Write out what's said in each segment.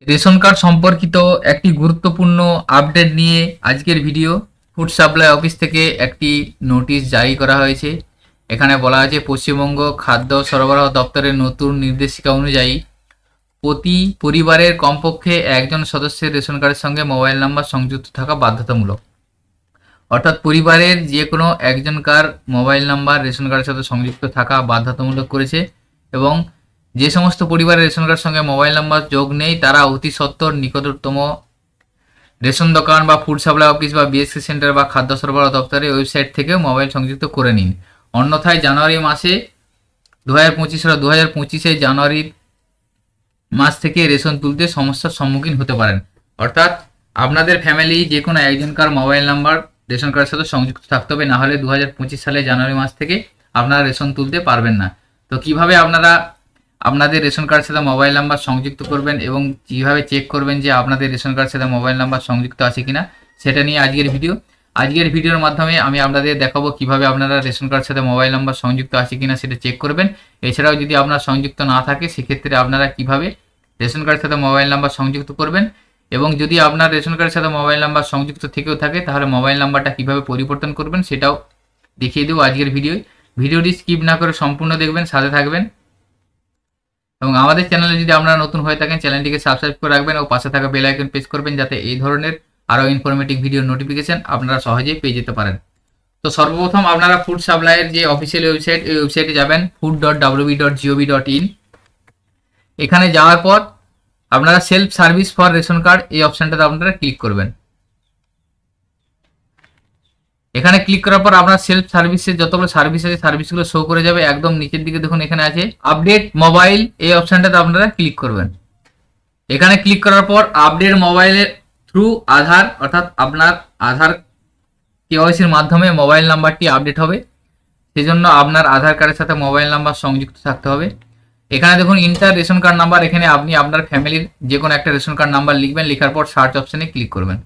Ration card সম্পর্কিত একটি গুরুত্বপূর্ণ আপডেট নিয়ে আজকের ভিডিও। ফুড সাপ্লাই অফিস থেকে একটি নোটিশ জারি করা হয়েছে। এখানে বলা আছে পশ্চিমবঙ্গ খাদ্য সরবরাহ দপ্তরের নতুন নির্দেশিকা অনুযায়ী প্রতি পরিবারের কমপক্ষে একজন সদস্যের রেশন কার্ডের সঙ্গে মোবাইল নাম্বার সংযুক্ত থাকা বাধ্যতামূলক। অর্থাৎ পরিবারের যে কোনো একজনকার মোবাইল নাম্বার রেশন কার্ডের সাথে সংযুক্ত থাকা বাধ্যতামূলক করেছে এবং যে সমস্ত পরিবারের রেশন কার্ডের সঙ্গে মোবাইল নাম্বার যোগ নেই তারা অতি সত্বর নিকটতম রেশন দোকান বা ফুড সাপ্লাই অফিস বা বিএসসি সেন্টার বা খাদ্য সরবরাহ দপ্তরের ওয়েবসাইট থেকে মোবাইল সংযুক্ত করে নিন। অন্যথায় জানুয়ারি মাসে 2025 জানুয়ারি মাস থেকে রেশন তুলতে সমস্যার সম্মুখীন হতে পারেন। অর্থাৎ আপনাদের ফ্যামিলি যে কোনো একজনকার মোবাইল নাম্বার রেশন কার্ডের সাথে সংযুক্ত থাকতে হবে, না হলে 2025 সালে জানুয়ারি মাস থেকে আপনারা রেশন তুলতে পারবেন না। তো কিভাবে আপনারা আপনাদের রেশন কার্ডের সাথে মোবাইল নাম্বার সংযুক্ত করবেন এবং কীভাবে চেক করবেন যে আপনাদের রেশন কার্ডের সাথে মোবাইল নাম্বার সংযুক্ত আছে কিনা, সেটা নিয়ে আজকের ভিডিও। আজকের ভিডিওর মাধ্যমে আমি আপনাদের দেখাবো কিভাবে আপনারা রেশন কার্ডের সাথে মোবাইল নাম্বার সংযুক্ত আছে কিনা সেটা চেক করবেন। এছাড়াও যদি আপনার সংযুক্ত না থাকে সেক্ষেত্রে আপনারা কিভাবে রেশন কার্ডের সাথে মোবাইল নাম্বার সংযুক্ত করবেন এবং যদি আপনার রেশন কার্ডের সাথে মোবাইল নাম্বার সংযুক্ত থেকেও থাকে তাহলে মোবাইল নাম্বারটা কিভাবে পরিবর্তন করবেন সেটাও দেখিয়ে দেবো আজকের ভিডিওটি স্কিপ না করে সম্পূর্ণ দেখবেন, সাথে থাকবেন এবং আমাদের চ্যানেলে যদি আপনারা নতুন হয়ে থাকেন চ্যানেলটিকে সাবস্ক্রাইব করে রাখবেন ও পাশে থাকা বেল আইকন প্রেস করবেন যাতে এই ধরনের আরও ইনফরমেটিভ ভিডিও নোটিফিকেশন আপনারা সহজেই পেয়ে যেতে পারেন। তো সর্বপ্রথম আপনারা ফুড সাপ্লাইয়ের যে অফিসিয়াল ওয়েবসাইট, এই ওয়েবসাইটে যাবেন food.wb.gov.in। এখানে যাওয়ার পর আপনারা self service for ration card এই অপশানটাতে আপনারা ক্লিক করবেন। এখানে ক্লিক করার পর আপনার সেলফ সার্ভিসের যতগুলো সার্ভিস আছে সার্ভিসগুলো শো করে যাবে। একদম নিচের দিকে দেখুন এখানে আছে আপডেট মোবাইল, এই অপশানটাতে আপনারা ক্লিক করবেন। এখানে ক্লিক করার পর আপডেট মোবাইলের থ্রু আধার, অর্থাৎ আপনার আধার কেওয়াইসির মাধ্যমে মোবাইল নাম্বারটি আপডেট হবে। সেজন্য আপনার আধার কার্ডের সাথে মোবাইল নাম্বার সংযুক্ত থাকতে হবে। এখানে দেখুন ইন্টার রেশন কার্ড নাম্বার, এখানে আপনি আপনার ফ্যামিলির যে কোনো একটা রেশন কার্ড নাম্বার লিখবেন, লেখার পর সার্চ অপশানে ক্লিক করবেন।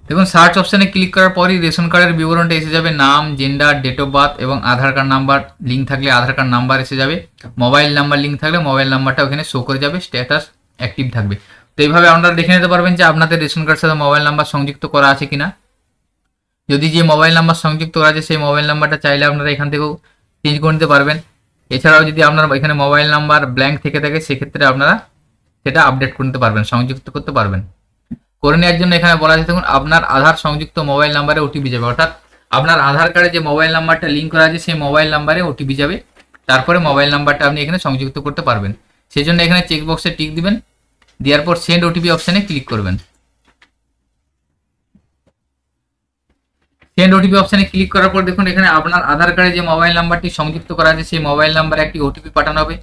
দেখুন সার্চ অপশানে ক্লিক করার পরই রেশন কার্ডের বিবরণটা এসে যাবে, নাম, জেন্ডার, ডেট অফ বার্থ এবং আধার কার্ড নাম্বার লিঙ্ক থাকলে আধার কার্ড নাম্বার এসে যাবে, মোবাইল নাম্বার লিঙ্ক থাকলে মোবাইল নাম্বারটা ওখানে শো করে যাবে, স্ট্যাটাস অ্যাক্টিভ থাকবে। তো এইভাবে আপনারা দেখে নিতে পারবেন যে আপনাদের রেশন কার্ডের সাথে মোবাইল নাম্বার সংযুক্ত করা আছে কিনা। যদি যে মোবাইল নাম্বার সংযুক্ত করা আছে সেই মোবাইল নাম্বারটা চাইলে আপনারা এখান থেকেও চেঞ্জ করে নিতে পারবেন। এছাড়াও যদি আপনার এখানে মোবাইল নাম্বার ব্ল্যাঙ্ক থেকে থাকে সেক্ষেত্রে আপনারা সেটা আপডেট করতে পারবেন, সংযুক্ত করতে পারবেন। করে নেওয়ার জন্য এখানে বলা আছে দেখুন আপনার আধার সংযুক্ত মোবাইল নাম্বারে ওটিপি যাবে, অর্থাৎ আপনার আধার কার্ডে যে মোবাইল নাম্বারটা লিঙ্ক করা আছে সেই মোবাইল নাম্বারে ওটিপি যাবে, তারপরে মোবাইল নাম্বারটা আপনি এখানে সংযুক্ত করতে পারবেন। সেই জন্য এখানে চেকবক্সে টিক দিবেন, দেওয়ার পর সেন্ড ওটিপি অপশানে ক্লিক করবেন। সেন্ড ওটিপি অপশানে ক্লিক করার পর দেখুন এখানে আপনার আধার কার্ডে যে মোবাইল নাম্বারটি সংযুক্ত করা আছে সেই মোবাইল নাম্বারে একটি ওটিপি পাঠানো হবে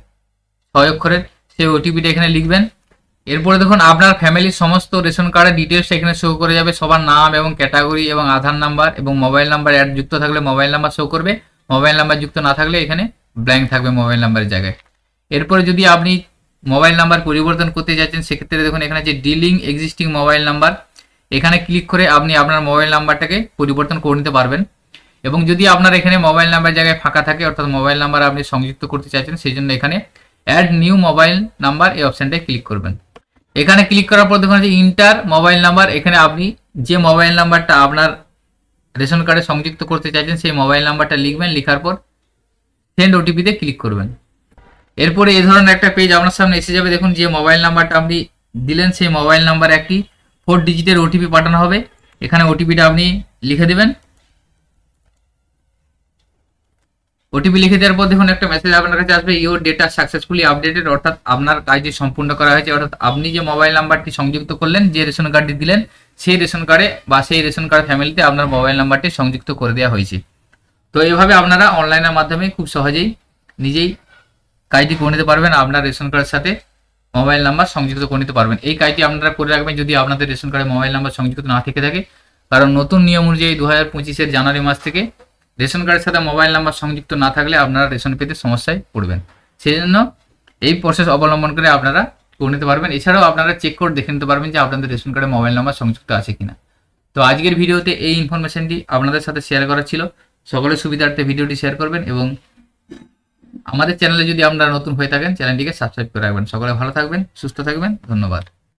6 অক্ষরের, সেই ওটিপিটা এখানে লিখবেন। এরপরে দেখুন আপনার ফ্যামিলির সমস্ত রেশন কার্ডের ডিটেলস এখানে শো করে যাবে, সবার নাম এবং ক্যাটাগরি এবং আধার নাম্বার এবং মোবাইল নাম্বার অ্যাড যুক্ত থাকলে মোবাইল নাম্বার শো করবে, মোবাইল নাম্বার যুক্ত না থাকলে এখানে ব্ল্যাঙ্ক থাকবে মোবাইল নাম্বারের জায়গায়। এরপরে যদি আপনি মোবাইল নাম্বার পরিবর্তন করতে চাইছেন সেক্ষেত্রে দেখুন এখানে যে ডিলিং এক্সিস্টিং মোবাইল নাম্বার, এখানে ক্লিক করে আপনি আপনার মোবাইল নাম্বারটাকে পরিবর্তন করে নিতে পারবেন। এবং যদি আপনার এখানে মোবাইল নাম্বার জায়গায় ফাঁকা থাকে, অর্থাৎ মোবাইল নাম্বার আপনি সংযুক্ত করতে চাইছেন, সেই জন্য এখানে অ্যাড নিউ মোবাইল নাম্বার এই অপশানটায় ক্লিক করবেন। এখানে ক্লিক করার পর দেখুন যে ইন্টার মোবাইল নাম্বার, এখানে আপনি যে মোবাইল নাম্বারটা আপনার রেশন কার্ডে সংযুক্ত করতে চাইছেন সেই মোবাইল নাম্বারটা লিখবেন, লেখার পর সেন্ড ওটিপিতে ক্লিক করবেন। এরপরে এই ধরনের একটা পেজ আপনার সামনে এসে যাবে। দেখুন যে মোবাইল নাম্বারটা আপনি দিলেন সেই মোবাইল নাম্বার একটি 4 ডিজিটের ওটিপি পাঠানো হবে, এখানে ওটিপিটা আপনি লিখে দেবেন। ওটিপি লিখে দেওয়ার পর দেখুন একটা মেসেজ আপনার কাছে আসবে, ইওর ডেটা সাকসেসফুলি আপডেটেড, অর্থাৎ আপনার কাজটি সম্পূর্ণ করা হয়েছে, অর্থাৎ আপনি যে মোবাইল নাম্বারটি সংযুক্ত করলেন, যে রেশন কার্ডটি দিলেন সেই রেশন কার্ডে বা সেই রেশন কার্ড ফ্যামিলিতে আপনার মোবাইল নাম্বারটি সংযুক্ত করে দেওয়া হয়েছে। তো এইভাবে আপনারা অনলাইনের মাধ্যমে খুব সহজেই নিজেই কাজটি করে নিতে পারবেন, আপনার রেশন কার্ডের সাথে মোবাইল নাম্বার সংযুক্ত করে নিতে পারবেন। এই কাজটি আপনারা করে রাখবেন যদি আপনাদের রেশন কার্ডে মোবাইল নাম্বার সংযুক্ত না থেকে থাকে, কারণ নতুন নিয়ম অনুযায়ী 2025 জানুয়ারি মাস থেকে রেশন কার্ডের সাথে মোবাইল নাম্বার সংযুক্ত না থাকলে আপনারা রেশন পেতে সমস্যায় পড়বেন। সেই জন্য এই প্রসেস অবলম্বন করে আপনারা করে নিতে পারবেন। এছাড়াও আপনারা চেক করে দেখে নিতে পারবেন যে আপনাদের রেশন কার্ডে মোবাইল নাম্বার সংযুক্ত আছে কিনা। তো আজকের ভিডিওতে এই ইনফরমেশনটি আপনাদের সাথে শেয়ার করা ছিল। সকলের সুবিধার্থে ভিডিওটি শেয়ার করবেন এবং আমাদের চ্যানেলে যদি আপনারা নতুন হয়ে থাকেন চ্যানেলটিকে সাবস্ক্রাইব করে রাখবেন। সকলে ভালো থাকবেন, সুস্থ থাকবেন, ধন্যবাদ।